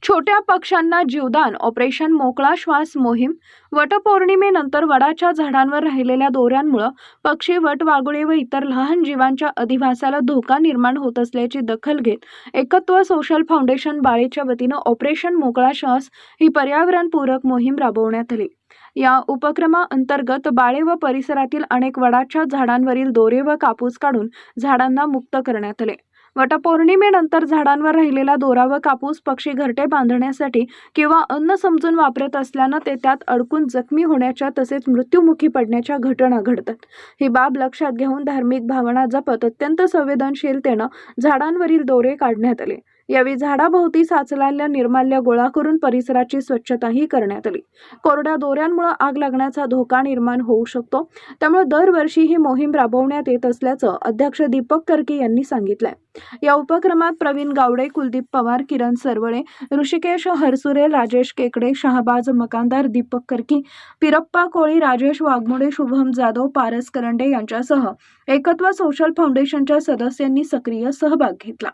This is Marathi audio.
छोट्या पक्ष्यांना जीवदान ऑपरेशन मोकळा श्वास मोहीम. वटपौर्णिमेनंतर वडाच्या झाडांवर राहिलेल्या दोऱ्यांमुळे पक्षी, वटवाघुळे व इतर लहान जीवांच्या अधिवासाला धोका निर्माण होत असल्याची दखल घेत एकत्व सोशल फाउंडेशन बाळेच्या वतीनं ऑपरेशन मोकळा श्वास ही पर्यावरणपूरक मोहीम राबवण्यात आली. या उपक्रमाअंतर्गत बाळे व परिसरातील अनेक वडाच्या झाडांवरील दोरे व कापूस काढून झाडांना मुक्त करण्यात आले. वटपौर्णिमेनंतर झाडांवर राहिलेला दोरा व कापूस पक्षी घरटे बांधण्यासाठी किंवा अन्न समजून वापरत असल्यानं ते त्यात अडकून जखमी होण्याच्या तसेच मृत्युमुखी पडण्याच्या घटना घडतात. ही बाब लक्षात घेऊन धार्मिक भावना जपत अत्यंत संवेदनशीलतेनं झाडांवरील दोरे काढण्यात आले. यावेळी झाडाभोवती साचलेल्या निर्माल्य गोळा करून परिसराची स्वच्छताही करण्यात आली. कोरड्या दोऱ्यांमुळे आग लागण्याचा धोका निर्माण होऊ शकतो, त्यामुळे दरवर्षी ही मोहीम राबवण्यात येत असल्याचं अध्यक्ष दीपक कर्की यांनी सांगितलंय. या उपक्रमात प्रवीण गावडे, कुलदीप पवार, किरण सरवळे, ऋषिकेश हरसुरे, राजेश केकडे, शहाबाज मकानदार, दीपक कर्की, पिरप्पा कोळी, राजेश वाघमोडे, शुभम जाधव, पारस करंडे यांच्यासह एकत्व सोशल फाउंडेशनच्या सदस्यांनी सक्रिय सहभाग घेतला.